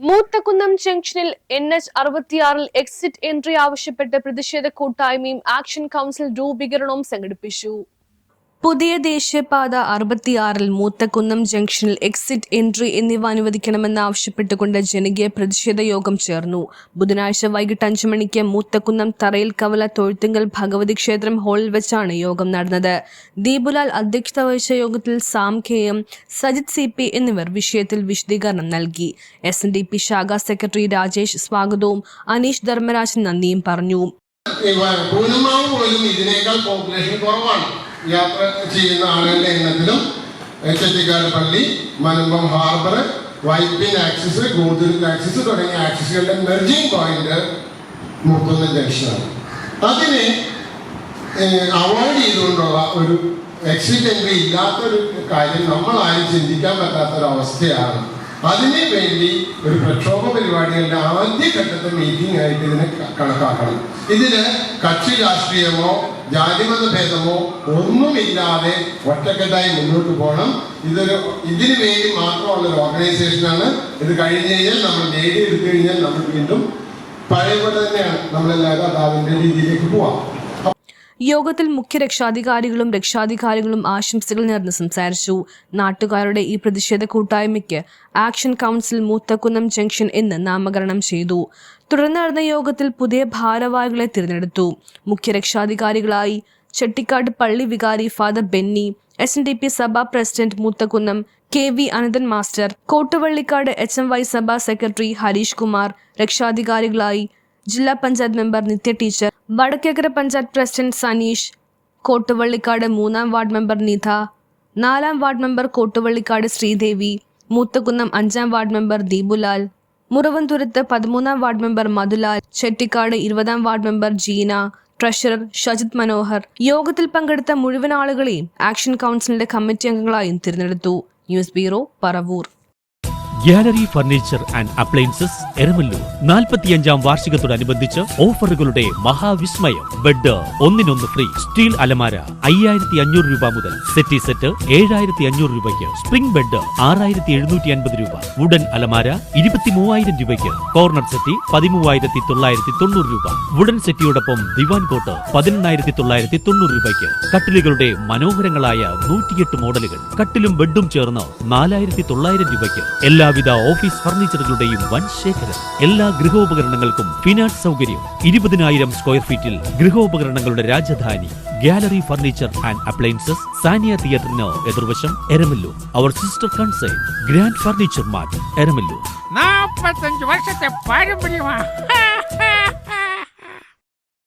മൂത്തകുന്നം ജംഗ്ഷനിൽ NH-66 exit entry ആവശ്യപ്പെട്ട് പ്രതിഷേധ കൂട്ടായ്മയും ആക്ഷൻ കൗൺസിൽ രൂപീകരണവും സംഘടിപ്പിച്ചു. പുതിയ ദേശീയപാത 66 മൂത്തകുന്നം ജംഗ്ഷനിൽ എക്സിറ്റ് എൻട്രി എന്നിവ അനുവദിക്കണമെന്നാവശ്യപ്പെട്ടുകൊണ്ട് ജനകീയ പ്രതിഷേധ യോഗം ചേർന്നു. ബുധനാഴ്ച വൈകിട്ട് 5 മണിക്ക് മൂത്തകുന്നം തറയിൽ കവല തൊഴുത്തുങ്കൽ ഭഗവതി ക്ഷേത്രം ഹാളിൽ വെച്ചാണ് യോഗം നടന്നത്. ദീപുലാൽ അധ്യക്ഷത വഹിച്ച യോഗത്തിൽ സാം KM, സജിത് CP എന്നിവർ വിഷയത്തിൽ വിശദീകരണം നൽകി. SNDP ശാഖാ സെക്രട്ടറി രാജേഷ് സ്വാഗതവും അനീഷ് ധർമ്മരാജൻ നന്ദിയും പറഞ്ഞു. യാത്ര ചെയ്യുന്ന ആളുകളുടെ എണ്ണത്തിലും ചെട്ടിക്കാട് പള്ളി, മലമ്പം ഹാർബർ, വൈപ്പിൻ ആക്സിസ്, ഗോതിരിൽ ആക്സിസ് തുടങ്ങിയ ആക്സിസുകളുടെ മെർജിംഗ് പോയിന്റ് മൂത്തകുന്നം ജംഗ്ഷനാണ്. അതിനെ അവോയ്ഡ് ചെയ്തുകൊണ്ടുള്ള ഒരു എക്സിറ്റ് എൻട്രി ഇല്ലാത്തൊരു കാര്യം നമ്മളാരും ചിന്തിക്കാൻ പറ്റാത്തൊരവസ്ഥയാണ്. അതിനു വേണ്ടി ഒരു പ്രക്ഷോഭ പരിപാടികളുടെ ആദ്യഘട്ടത്തെ മീറ്റിംഗ് ആയിട്ട് ഇതിനെ കണക്കാക്കണം. ഇതിന് കക്ഷി രാഷ്ട്രീയമോ ജാതിമത ഭേദമോ ഒന്നുമില്ലാതെ ഒറ്റക്കെട്ടായി മുന്നോട്ട് പോകണം. ഇതിനു വേണ്ടി മാത്രമുള്ള ഒരു ഓർഗനൈസേഷനാണ്. ഇത് കഴിഞ്ഞ് കഴിഞ്ഞാൽ നമ്മൾ നേടിയെടുത്തു കഴിഞ്ഞാൽ നമ്മൾ വീണ്ടും പഴയ പോലെ തന്നെയാണ് നമ്മളെല്ലാവരും അതാവിൻ്റെ രീതിയിലേക്ക് പോവാം. യോഗത്തിൽ മുഖ്യ രക്ഷാധികാരികളും ആശംസകൾ നേർന്ന് സംസാരിച്ചു. നാട്ടുകാരുടെ ഈ പ്രതിഷേധ കൂട്ടായ്മയ്ക്ക് ആക്ഷൻ കൗൺസിൽ മൂത്തകുന്നം ജംഗ്ഷൻ എന്ന് നാമകരണം ചെയ്തു. തുടർന്ന് നടന്ന യോഗത്തിൽ പുതിയ ഭാരവാഹികളെ തിരഞ്ഞെടുത്തു. മുഖ്യ രക്ഷാധികാരികളായി ചെട്ടിക്കാട് പള്ളി വികാരി ഫാദർ ബെന്നി, SNDP സഭാ president Moothakunnam KV Ananthan master, Kottuvallikkad HMY സഭാ സെക്രട്ടറി ഹരീഷ് കുമാർ, രക്ഷാധികാരികളായി ജില്ലാ panchayat member Nithya teacher, Vadakkekkara panchayat president Saneesh, Kottuvallikkad 3ാം വാർഡ് മെമ്പർ നിധ, 4ാം വാർഡ് മെമ്പർ കോട്ടുവള്ളിക്കാട് ശ്രീദേവി, മൂത്തകുന്നം 5ാം വാർഡ് മെമ്പർ ദീപുലാൽ, മുറവൻതുരുത്ത് 13ാം വാർഡ് മെമ്പർ മധുലാൽ, ചെട്ടിക്കാട് 20ാം ward member Jeena, treasurer Shajith Manohar. യോഗത്തിൽ പങ്കെടുത്ത മുഴുവൻ ആളുകളെയും ആക്ഷൻ കൗൺസിലിന്റെ കമ്മിറ്റി അംഗങ്ങളായും തിരഞ്ഞെടുത്തു. News bureau, Paravur. Gallery furniture and appliances Eramallur 45ാം വാർഷികത്തോടനുബന്ധിച്ച് ഓഫറുകളുടെ മഹാവിസ്മയം. ബെഡ് 1 ഫ്രീ, സ്റ്റീൽ അലമാര 5500 രൂപ മുതൽ, സെറ്റ് 7500 രൂപയ്ക്ക്, സ്പ്രിംഗ് ബെഡ് 6750 രൂപ, വുഡൻ അലമാര 23000 രൂപയ്ക്ക്, കോർണർ സെറ്റി 13990 രൂപ, വുഡൻ സെറ്റിയോടൊപ്പം ദിവാൻ കോട്ട് 18990 രൂപയ്ക്ക്, കട്ടിലുകളുടെ മനോഹരങ്ങളായ 108 മോഡലുകൾ, കട്ടിലും ബെഡും ചേർന്ന് 4900 രൂപയ്ക്ക്. എല്ലാവിധ ഓഫീസ് ഫർണിച്ചറുകളുടെയും വൻ ശേഖരം. എല്ലാ ഗൃഹോപകരണങ്ങൾക്കും ഫിനാൻസ് സൗകര്യം. 20,000 സ്ക്വയർ ഫീറ്റിൽ ഗൃഹോപകരണങ്ങളുടെ Rajadhani gallery furniture and appliances, Sania തിയേറ്ററിന് എതിർവശം, Eramalloor. Our sister concern grand furniture mart, Eramalloor. 45 വർഷത്തെ പാരമ്പര്യമാണ്.